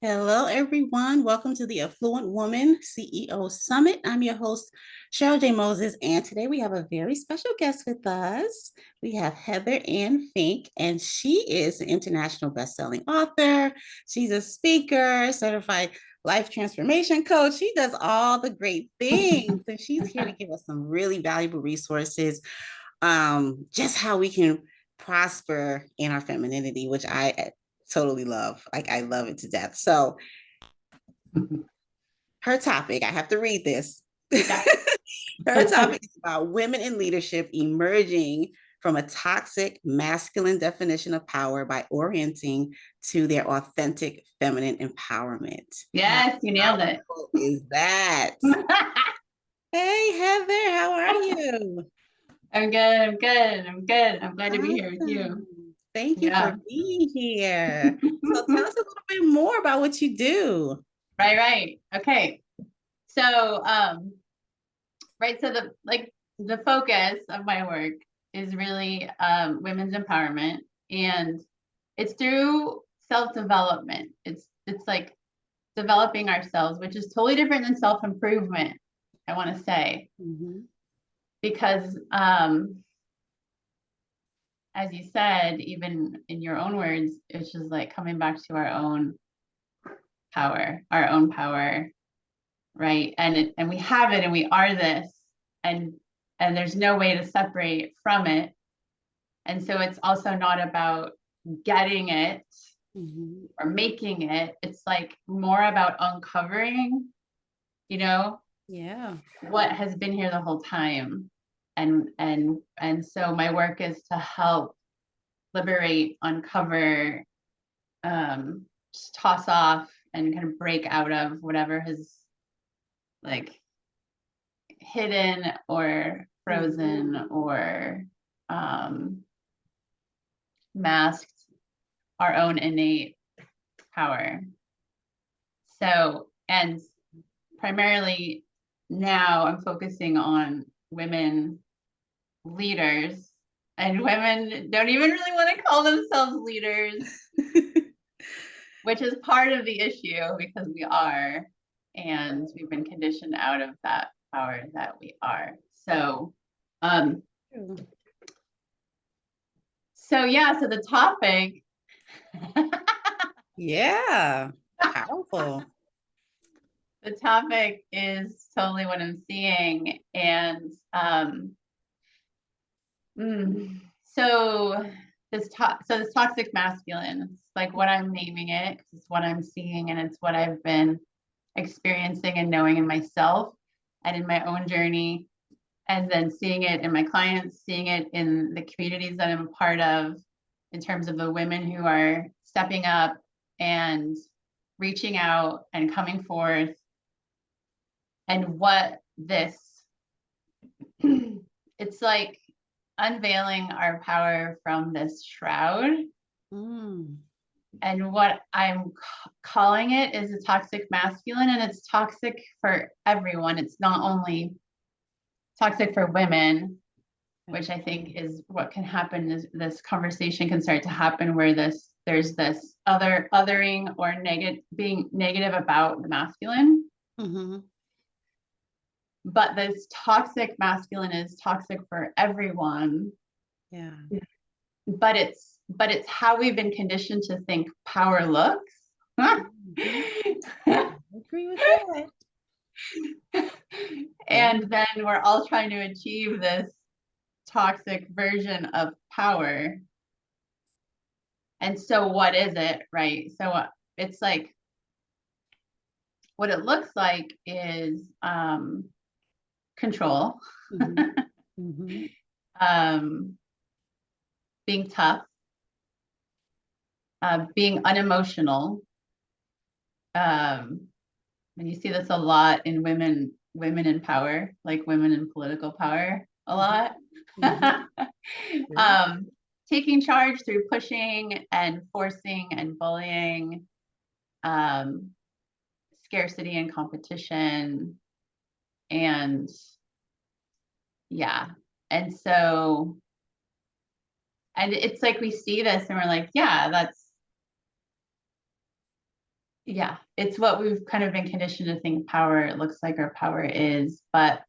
Hello, everyone. Welcome to the Affluent Woman CEO Summit. I'm your host, Cheryl J. Moses, and today we have a very special guest with us. We have Heather Ann Fink, and she is an international best-selling author. She's a speaker, certified life transformation coach. She does all the great things, and she's here to give us some really valuable resources, just how we can prosper in our femininity, which I totally love. Like I love it to death. So her topic, I have to read this. Yeah. Her topic is about women in leadership emerging from a toxic masculine definition of power by orienting to their authentic feminine empowerment. How Yes, you nailed it. powerful is that? Hey, Heather, how are you? I'm good. I'm good. I'm good. I'm glad to be here with you. Awesome. Thank you for Yeah. being here. So tell us a little bit more about what you do. Right, right. Okay. So, right. So the focus of my work is really women's empowerment, and it's through self-development. It's like developing ourselves, which is totally different than self-improvement, I want to say, Mhm. because as you said, even in your own words, it's just like coming back to our own power, right? And we have it, and we are this, and and there's no way to separate from it. And so it's also not about getting it Mhm. or making it. It's like more about uncovering, you know, Yeah. what has been here the whole time. And so my work is to help liberate, uncover, just toss off and kind of break out of whatever has like hidden or Mhm. frozen or um, masked our own innate power. So, and primarily now I'm focusing on women leaders, and women don't even really want to call themselves leaders, which is part of the issue because we are, and we've been conditioned out of that power that we are. Um, so yeah, so the topic, Yeah. Powerful. the topic is totally what I'm seeing, and so this toxic masculine, it's like what I'm naming it, 'cause it's what I'm seeing, and it's what I've been experiencing and knowing in myself and in my own journey, and then seeing it in my clients, seeing it in the communities that I'm a part of, in terms of the women who are stepping up and reaching out and coming forth, and what this it's like unveiling our power from this shroud. Mm. And what I'm calling it is a toxic masculine, and it's toxic for everyone. It's not only toxic for women, which I think is what can happen. Is this conversation can start to happen where there's this othering or negative, being negative about the masculine. Mhm. But this toxic masculine is toxic for everyone. Yeah. But it's how we've been conditioned to think power looks. Mhm. I agree with that. Yeah. And then we're all trying to achieve this toxic version of power. And so what is it, right? So it's like what it looks like is control, Mhm. Mhm. um, being tough, being unemotional. Um, and you see this a lot in women in power, like women in political power a Mhm. lot. Mhm. True. um, Taking charge through pushing and forcing and bullying, um, scarcity and competition, and yeah. And so, and it's like we see this and we're like, yeah, yeah, it's what we've kind of been conditioned to think power looks like or power is. But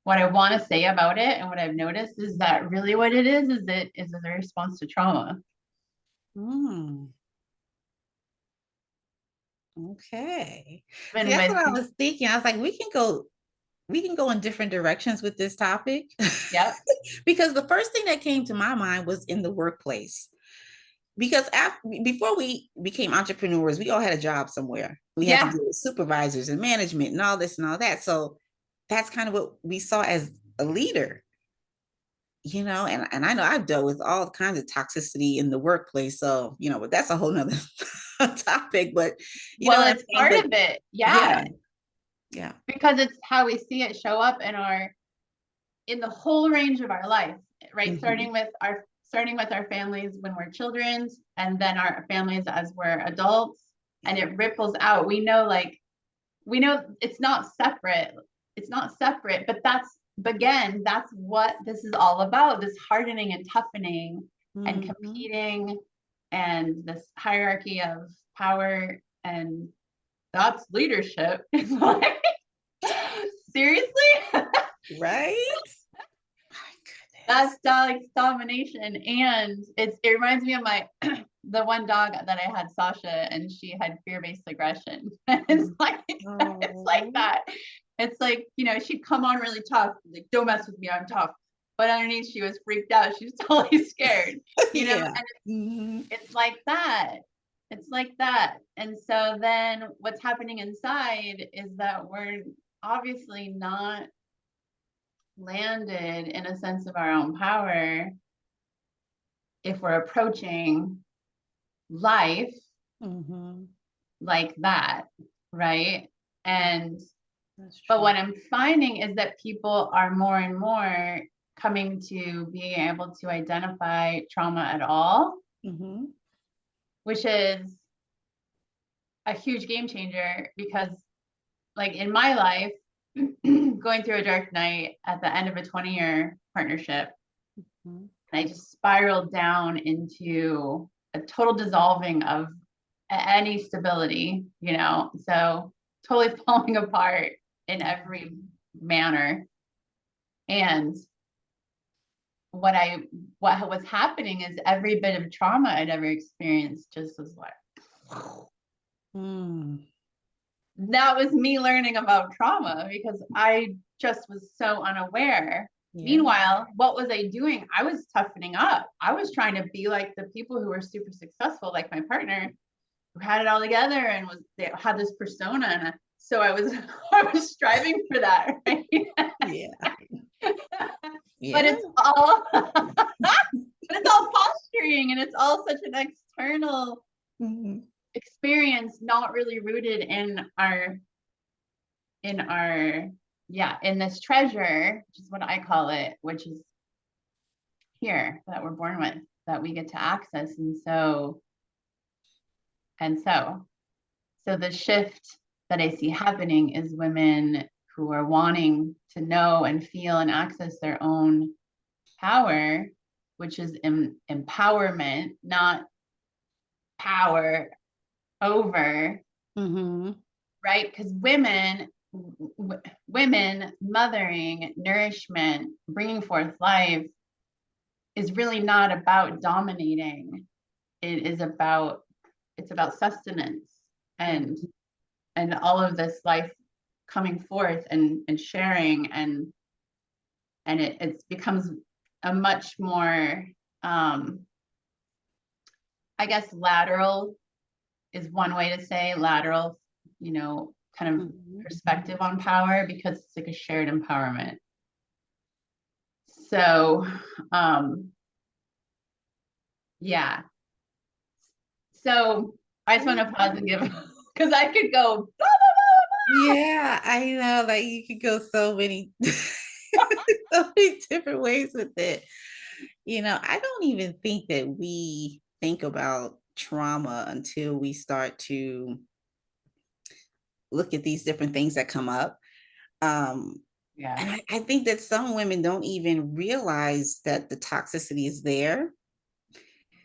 what I want to say about it and what I've noticed is that really what it is a response to trauma. Mm, okay. See, Even that's what with, I was thinking. I was like, we can go in different directions with this topic. yep, Because the first thing that came to my mind was in the workplace. Because before we became entrepreneurs, we all had a job somewhere. We had to yeah, deal with supervisors and management and all this and all that. So that's kind of what we saw as a leader, and I know I've dealt with all kinds of toxicity in the workplace. So, but that's a whole nother topic. But you know well, what I'm it's saying? part But of it. yeah, Yeah, yeah. because it's how we see it show up in the whole range of our life, right? Hmm. Starting with our families when we're children, and then our families as we're adults, and Yeah. it ripples out. We know it's not separate. It's not separate, but that's what this is all about, this hardening and toughening and Hmm. competing and this hierarchy of power, and that's leadership. It's like, seriously? Right? My That's goodness. like domination. And it reminds me of my the one dog that I had, Sasha, and she had fear-based aggression. It's like Oh, that. It's like, she'd come on really tough, like, don't mess with me, I'm tough. But underneath she was freaked out. She was totally scared, yeah. and Hmm. it's like that. It's like that. And so then what's happening inside is that we're obviously not landed in a sense of our own power if we're approaching life Hmm. like that, right? Yeah, And that's but true. what I'm finding is that people are more and more coming to being able to identify trauma at all, Hmm. which is a huge game changer because, like, in my life, going through a dark night at the end of a 20-year partnership, and I just spiraled down into a total dissolving of any stability, so totally falling apart in Yeah. every manner. And what I what was happening is every bit of trauma I'd ever experienced just was like, Mm. that was me learning about trauma because I just was so unaware. Yeah. Meanwhile, what was I doing? I was toughening up. I was trying to be like the people who were super successful, like my partner, who had it all together and they had this persona. And so I was I was striving for that, right? Yeah. But Yeah. it's all but it's all posturing, and it's all such an external Hmm. experience, not really rooted in our yeah, in this treasure, which is what I call it, which is here that we're born with, that we get to access. And so the shift that I see happening is women who are wanting to know and feel and access their own power, which is empowerment, not power over, Hmm. right? Because women mothering, nourishment, bringing forth life is really not about dominating. It is about it's about sustenance and all of this life coming forth and sharing, and it becomes a much more I guess lateral is one way to say lateral, kind of Hmm. perspective on power, because it's like a shared empowerment. So yeah, so I just want to pause and give because I could go blah, Yeah, I know. Like you could go so many, so many different ways with it. I don't even think that we think about trauma until we start to look at these different things that come up. Um, yeah, and I think that some women don't even realize that the toxicity is there.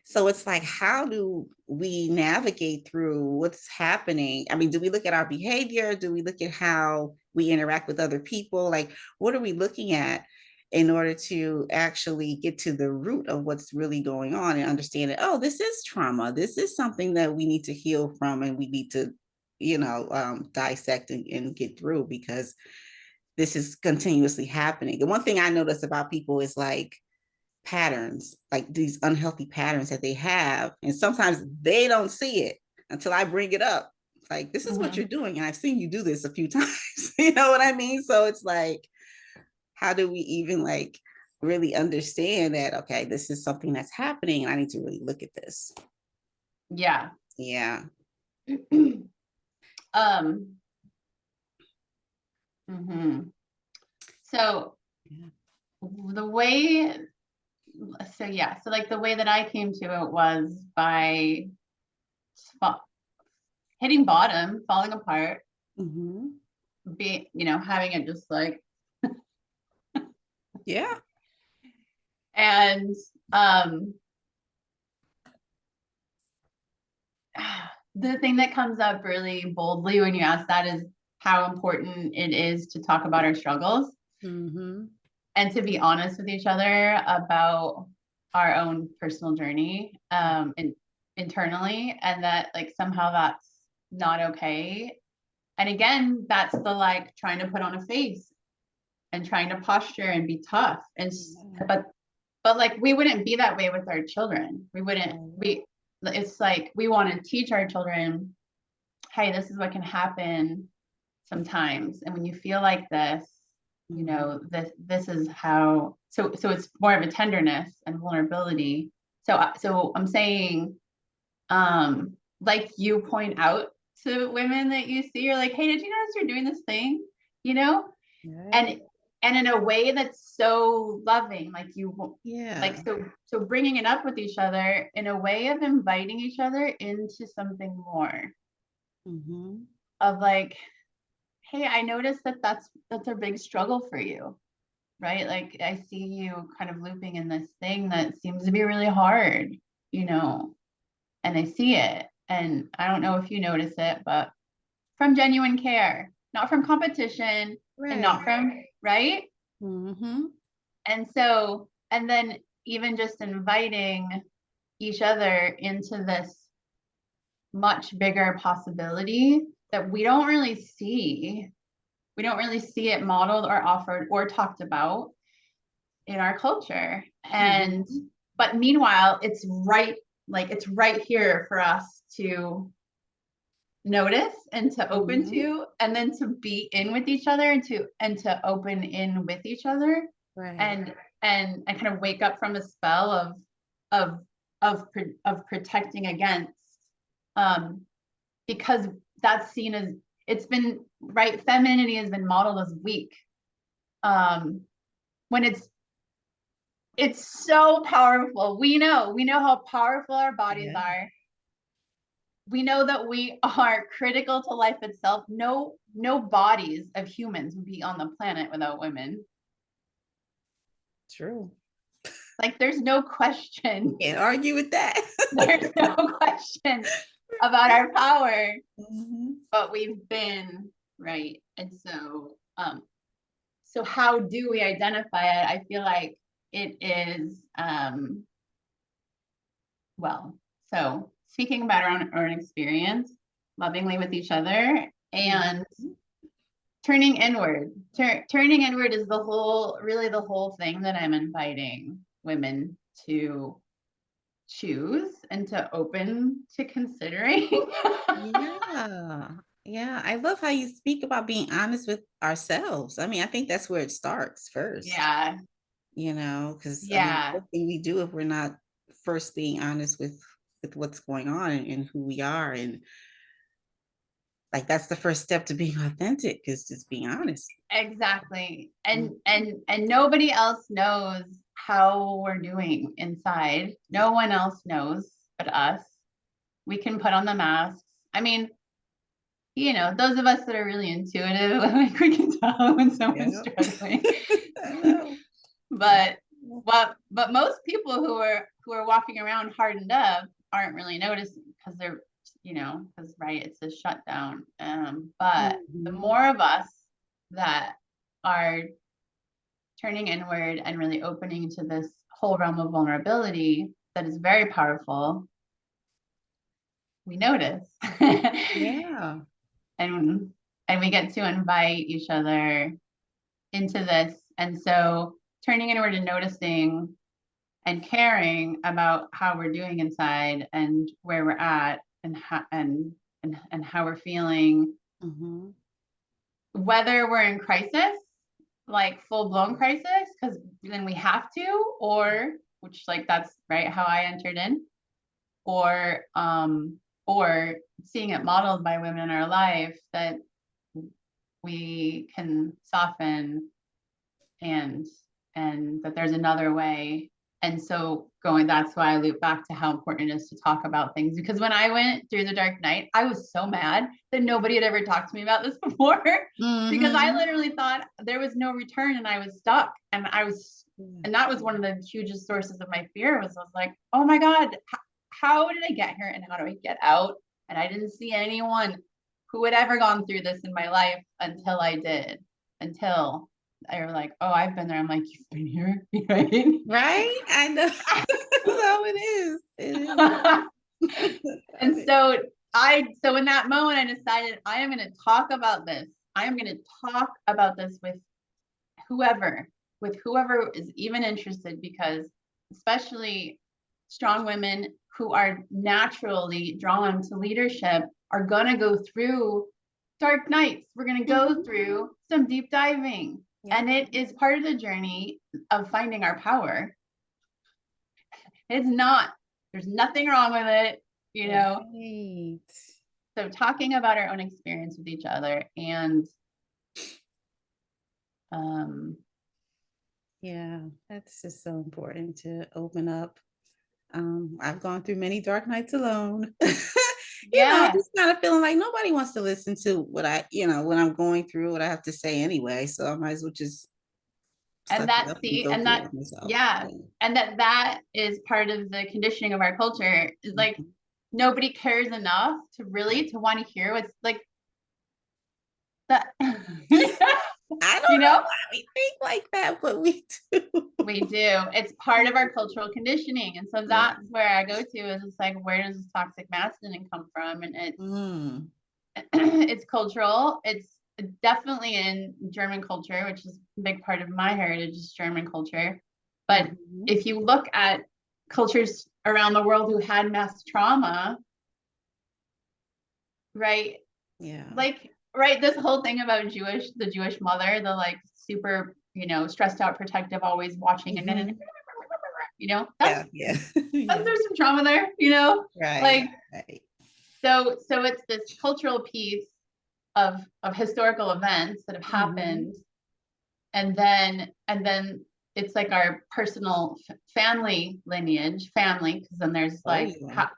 So it's like, how do we navigate through what's happening? I mean, do we look at our behavior? Do we look at how we interact with other people? Like, what are we looking at in order to actually get to the root of what's really going on and understand that, oh, this is trauma. This is something that we need to heal from and we need to, dissect and get through because this is continuously happening. The one thing I notice about people is like, patterns, like these unhealthy patterns that they have. And sometimes they don't see it until I bring it up. Like, this is what you're Mhm. doing. And I've seen you do this a few times. You know what I mean? So it's like, how do we even like really understand that, okay, this is something that's happening and I need to really look at this. Yeah. Yeah. um mhm. So Yeah. the way, so yeah, so like the way that I came to it was by hitting bottom, falling apart, Mm-hmm. having it just like, Yeah. and um the thing that comes up really boldly when you ask that is how important it is to talk about our struggles Mm-hmm. and to be honest with each other about our own personal journey, and internally, and that like somehow that's not okay. And again, that's the like trying to put on a face and trying to posture and be tough, Yeah. but like we wouldn't be that way with our children. We wouldn't Right. we It's like we want to teach our children, hey, this is what can happen sometimes, and when you feel like this, Mm-hmm. this is how. So it's more of a tenderness and vulnerability. So I'm saying, like you point out to women that you see, you're like, hey, did you notice you're doing this thing, you know Right. and in a way that's so loving, like you, like, Yeah. so bringing it up with each other in a way of inviting each other into something more, Mm-hmm. of like, hey, I noticed that that's a big struggle for you, right? Like I see you kind of looping in this thing that seems to be really hard, you know, and I see it. And I don't know if you notice it, but from genuine care, not from competition, and Right. not from, right? Mm-hmm. And so, and then even just inviting each other into this much bigger possibility that we don't really see. We don't really see it modeled or offered or talked about in our culture. And, Mm-hmm. but meanwhile, it's right here for us to notice and to open Mm-hmm. to, and then to be in with each other, and to open in with each other, Right. and and kind of wake up from a spell of of protecting against, um because that's seen as, it's been, right, femininity has been modeled as weak, um when it's so powerful. We know how powerful our bodies Yeah. are. We know that we are critical to life itself. No bodies of humans would be on the planet without women. True. Like there's no question. Can't argue with that. There's no question about our power, Mm-hmm. but we've been, right. And so how do we identify it? I feel like it is, well, so speaking about our own experience, lovingly with each other, and Mm-hmm. turning inward. Turning inward is really the whole thing that I'm inviting women to choose and to open to considering. Yeah. Yeah. I love how you speak about being honest with ourselves. I mean, I think that's where it starts first, Yeah, because I mean, yeah, what can we do if we're not first being honest with what's going on and who we are? And like that's the first step to being authentic is just being honest. exactly. Mhm. And nobody else knows how we're doing inside. Yeah. No one else knows but us. We can put on the masks. I mean, those of us that are really intuitive, like we can tell when someone's Yeah. struggling. I know. But most people who who are walking around hardened up aren't really noticing because they're, because right, it's a shutdown. But the Mhm. more of us that are turning inward and really opening to this whole realm of vulnerability that is very powerful, we notice. Yeah. and and we get to invite each other into this. And so turning inward and noticing and caring about how we're doing inside and where we're at and how we're feeling, Mhm. whether we're in crisis, like full blown crisis, because then we have to, or which like that's right how I entered in, or seeing it modeled by women in our life that we can soften and that there's another way. And so that's why I loop back to how important it is to talk about things, because when I went through the dark night, I was so mad that nobody had ever talked to me about this before because I Mhm. literally thought there was no return and I was stuck, and that was one of the hugest sources of my fear. I was like, oh my god, how did I get here and how do I get out? And I didn't see anyone who had ever gone through this in my life until I did, until they were like, oh, I've been there. I'm like, you've been here, right? Right? I know. So it is. It is. And Love it. so in that moment, I decided I am going to talk about this. I am going to talk about this whoever, with whoever is even interested, because especially strong women who are naturally drawn to leadership are going to go through dark nights. We're going to go Mhm. through some deep diving. Yeah. And it is part of the journey of finding our power. It's not, there's nothing wrong with it, you know? Right. So talking about our own experience with each other and um, Yeah, that's just so important to open up. I've gone through many dark nights alone. yeah. Just kind of feeling like nobody wants to listen to what I'm going through, what I have to say anyway. So I might as well just And suck it up and go and through that, it myself. yeah. Yeah. And that is part of the conditioning of our culture, is like Mhm. nobody cares enough to really Right. to want to hear what's like that. I don't You know know, why we think like that, but we do. we do. It's part of our cultural conditioning. And so Yeah. that's where I go to, is it's like, where does this toxic masculine come from? And Mm. it's cultural. It's definitely in German culture, which is a big part of my heritage, is German culture. But Mhm. if you look at cultures around the world who had mass trauma, right? Yeah. Like, right, this whole thing about the Jewish mother, the like super, stressed out, protective, always watching, and then, Mhm. that's Yeah. Yeah. Yeah. there's some trauma there, like, Right. Right. so it's this cultural piece of historical events that have Mhm. happened, and then it's like our personal family lineage, because then there's Oh like, yeah.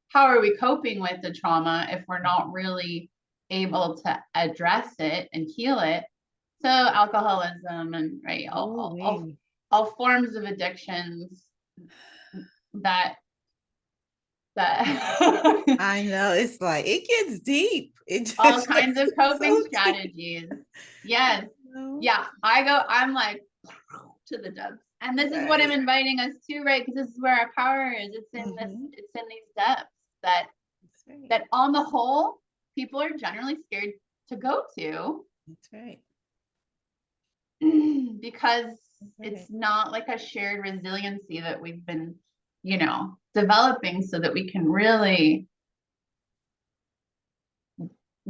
how are we coping with the trauma if we're not really able to address it and heal it? So alcoholism and right, Oh we. all forms of addictions that that I know. It's like it gets deep. It all just kinds gets of coping so deep. strategies. Yes. You know? Yeah. I'm like to the depths. And this is what I'm Right. inviting us to, right? Because this is where our power is. Mhm. It's in these depths that That's right. that on the whole, people are generally scared to go to That's right. because That's it's right. not like a shared resiliency that we've been, developing so that we can really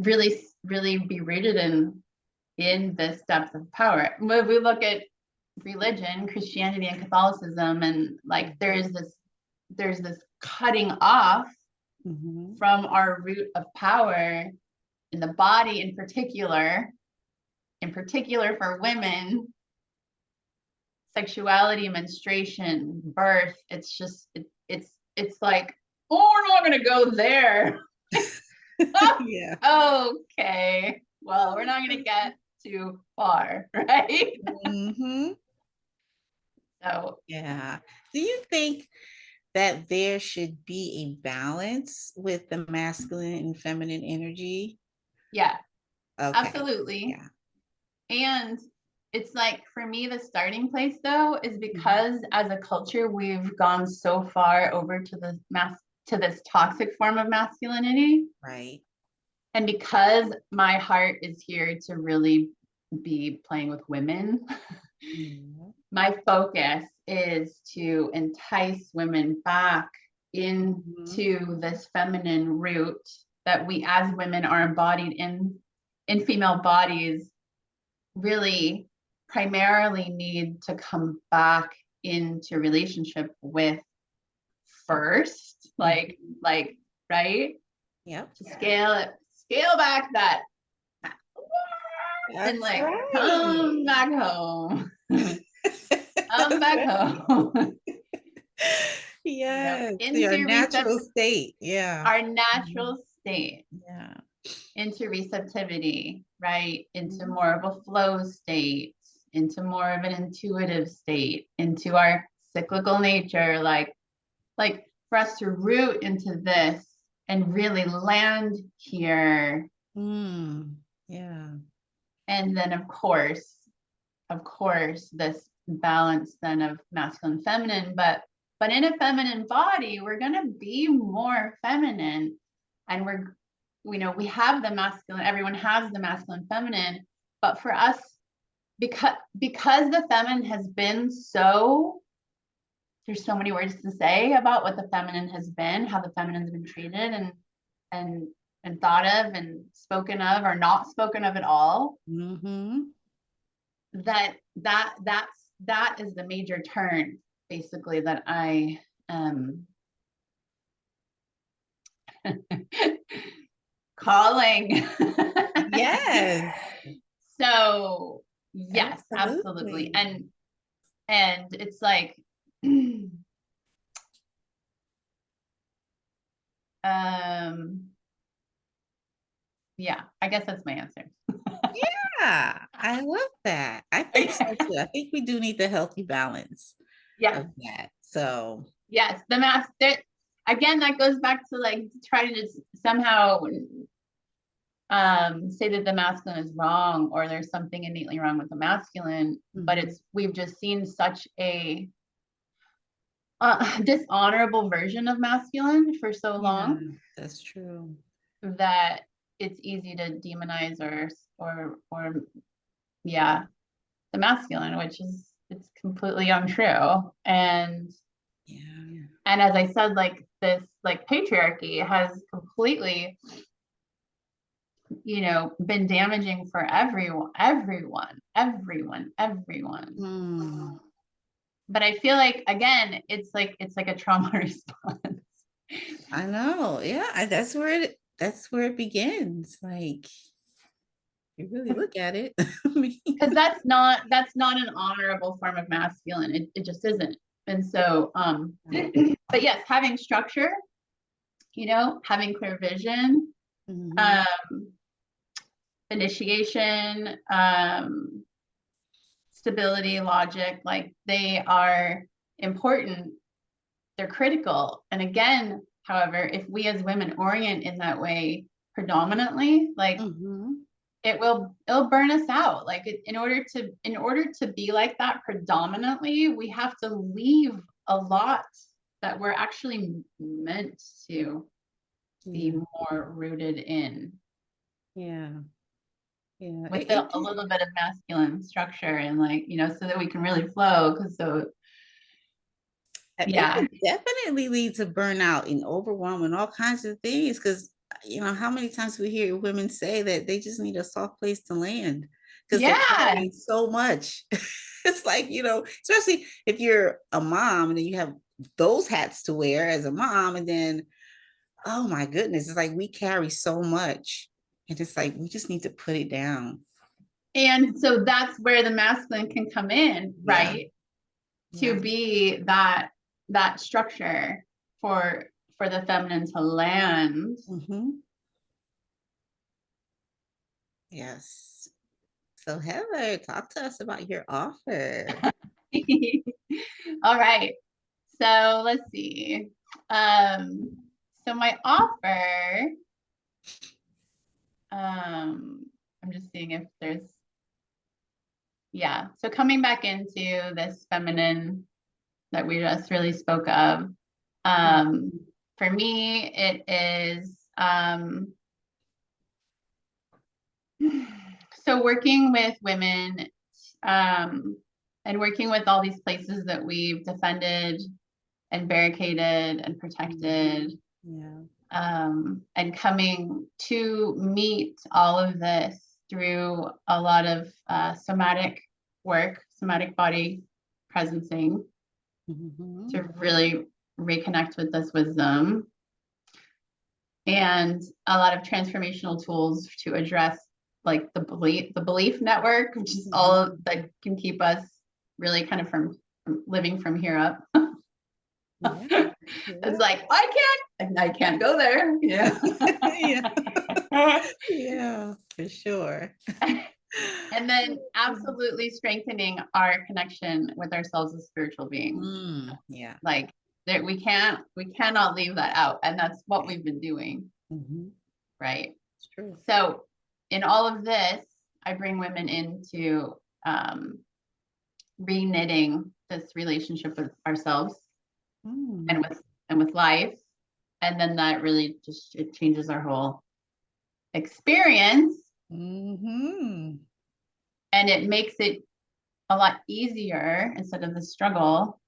be rooted in this depth of power. When we look at religion, Christianity and Catholicism, and like there's this cutting off Mhm. from our root of power in the body, in particular for women, sexuality, menstruation, birth. It's just it's like, oh, we're not gonna go there. Yeah. Okay, well, we're not gonna get too far, right? Mhm. So Yeah. Do you think that there should be a balance with the masculine and feminine energy. Yeah, Okay. absolutely. Yeah. And it's like, for me, the starting place though is Mhm. because as a culture we've gone so far over to the to this toxic form of masculinity. Right. And because my heart is here to really be playing with women, Yeah. my focus is to entice women back Mhm. into this feminine root that we as women are embodied in female bodies, really primarily need to come back into relationship with first, Mhm. like right, Yep. to scale back that and That's like right. come back home. Come That's back right. home. Yes, your Into natural state. Yeah. our Mhm. natural state, Yeah. into receptivity, right? Into Mhm. more of a flow state, into more of an intuitive state, into our cyclical nature, like for us to root into this and really land here. Yeah. And then of course, this balance then of masculine and feminine, but in a feminine body, we're gonna be more feminine. And we have the masculine, everyone has the masculine feminine, but for us, because the feminine has been so, there's so many words to say about what the feminine has been, how the feminine's been treated and and thought of and spoken of or not spoken of at all, Mm-hmm. that is the major turn basically that I calling. Yes, So yes, absolutely. absolutely. And it's like um yeah, I guess that's my answer. Yeah, I love that. I think so too. I think we do need the healthy balance Yes, of that. So, yes, the mask that, again, that goes back to like trying to just somehow say that the masculine is wrong or there's something innately wrong with the masculine, but mhm. it's we've just seen such a dishonorable version of masculine for so Yeah, long that's true. that it's easy to demonize or yeah, the masculine, which is, it's completely untrue. Yeah. And as I said, like this, like patriarchy has completely, been damaging for everyone. Mm, But I feel like, again, it's like a trauma response. I know. Yeah, that's where it begins. Like, you really look at it. I mean, Because that's not an honorable form of masculine. It just isn't. And so but yes, having structure, having clear vision, mhm. um initiation, stability, logic, like they are important, they're critical. And again, however, if we as women orient in that way predominantly, like Mhm. it'll burn us out. Like in order to be like that predominantly, we have to leave a lot that we're actually meant to be Yeah. more rooted in, Yeah. Yeah. with a little bit of masculine structure and like, so that we can really flow. Because so It yeah. can definitely lead to burnout and overwhelm and all kinds of things. Because how many times we hear women say that they just need a soft place to land because they're Yeah. carrying so much. It's like, especially if you're a mom and then you have those hats to wear as a mom, and then, oh my goodness, it's like we carry so much. And it's like we just need to put it down. And so that's where the masculine can come in, Yeah. right? To Yeah. be that structure for the feminine to land. Hmm. Yes. So Heather, talk to us about your offer. All right. So let's see. So my offer, I'm just seeing if there's, yeah. So coming back into this feminine that we just really spoke of, for me, it is, so working with women, and working with all these places that we've defended and barricaded and protected, Yeah. and coming to meet all of this through a lot of somatic work, somatic body presencing, to really reconnect with this wisdom, and a lot of transformational tools to address like the belief network, which is all that can keep us really kind of from living from here up. Yeah. It's like I can't go there. Yeah. Yeah, for sure. And then absolutely strengthening our connection with ourselves as spiritual beings. Yeah. Like that we cannot leave that out. And that's what we've been doing. Right. It's true. So in all of this, I bring women into reknitting this relationship with ourselves and with life. And then that really just, it changes our whole experience. And it makes it a lot easier, instead of the struggle,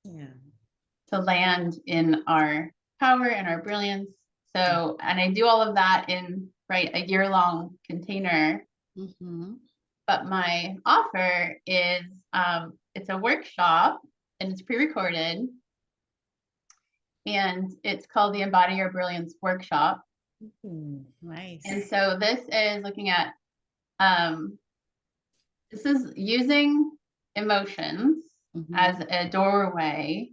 to land in our power and our brilliance. So, and I do all of that in a year-long container. But my offer is, it's a workshop and it's pre-recorded, and it's called the Embody Your Brilliance Workshop. Nice. And so this is looking at, this is using emotions as a doorway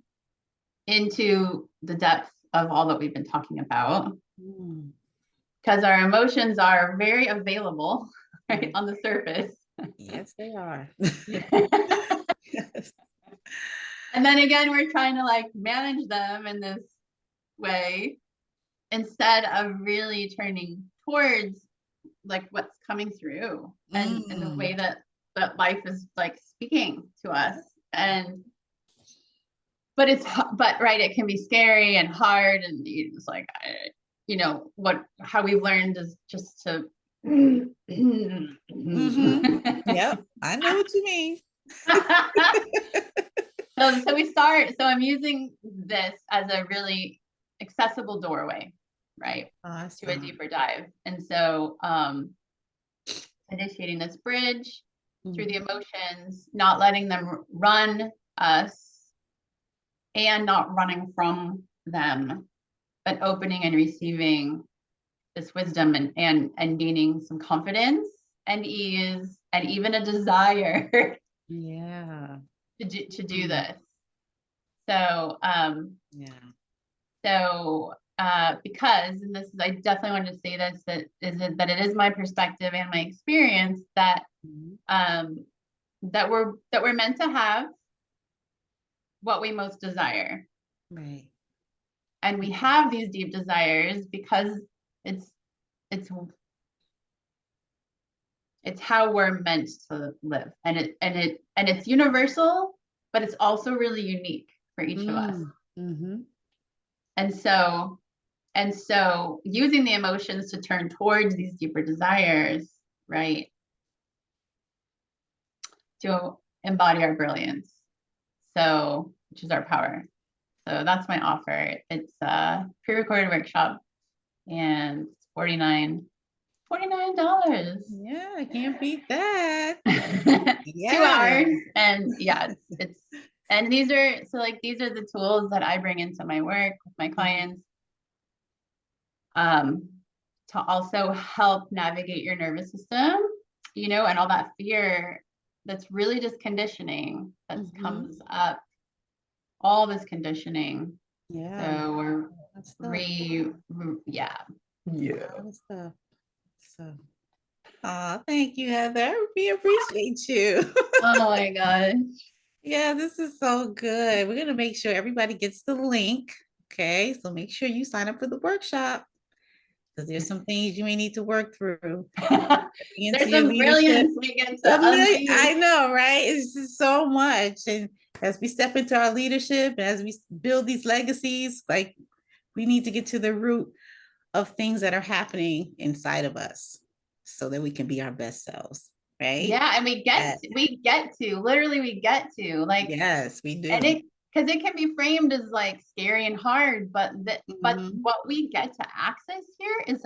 into the depth of all that we've been talking about. Because our emotions are very available, right, on the surface. Yes, they are. Yes. And then again, we're trying to like manage them in this way, instead of really turning towards like what's coming through, and the way that life is like speaking to us. And but right, it can be scary and hard, and it's like, how we've learned is just to Yep, I know what you mean. So I'm using this as a really accessible doorway, right? Awesome. To a deeper dive. And so initiating this bridge through the emotions, not letting them run us and not running from them, but opening and receiving this wisdom, and gaining some confidence and ease and even a desire to do this. So because, and this is, I definitely wanted to say this, that it is my perspective and my experience that that we're meant to have what we most desire. Right. And we have these deep desires because it's how we're meant to live. And it's universal, but it's also really unique for each of us. And so using the emotions to turn towards these deeper desires, right, to embody our brilliance, so which is our power. So that's my offer. It's a pre-recorded workshop, and it's $49. Yeah, I can't beat that. 2 hours. And yeah, it's and these are the tools that I bring into my work with my clients, to also help navigate your nervous system, and all that fear that's really just conditioning that comes up, all this conditioning. So we're So thank you, Heather. We appreciate you. Oh my gosh. Yeah, this is so good. We're going to make sure everybody gets the link. Okay, so make sure you sign up for the workshop because there's some things you may need to work through into There's your some leadership. brilliance we get to unleash. I know, right? It's just so much. And as we step into our leadership, as we build these legacies, like we need to get to the root of things that are happening inside of us so that we can be our best selves, right? Yeah, and Yes, literally we get to like, yes, we and do. it because it can be framed as like scary and hard, but Mhm. what we get to access here is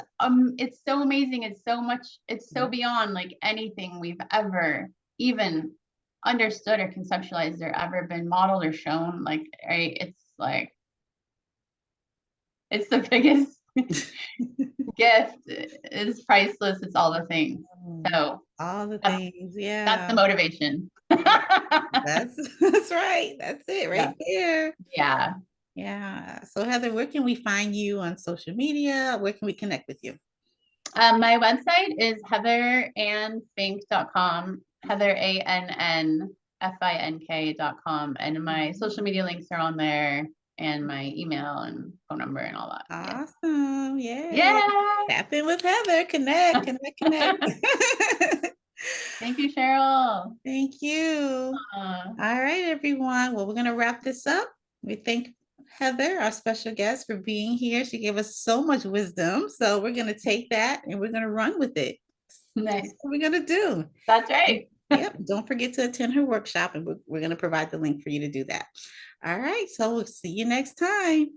it's so amazing. It's so much, it's so Yeah. beyond like anything we've ever even understood or conceptualized or ever been modeled or shown. Like, right, it's like it's the biggest gift. It's priceless. It's all the things. So All the that's things, that's the yeah. motivation. That's that's right. That's it Yeah. right there. Yeah. Yeah. So Heather, where can we find you on social media? Where can we connect with you? My website is heatherannfink.com, heatherannfink.com. And my social media links are on there and my email and phone number and all that. Yeah. Awesome. Yay. Yeah. Tap in with Heather. Connect, connect, connect. Thank you, Cheryl. Thank you. Uh, All right, everyone. Well, we're going to wrap this up. We thank Heather, our special guest, for being here. She gave us so much wisdom. So we're going to take that and we're going to run with it. That's nice. what we're going to do. That's And, right. yep. Don't forget to attend her workshop, and we're going to provide the link for you to do that. All right. So we'll see you next time.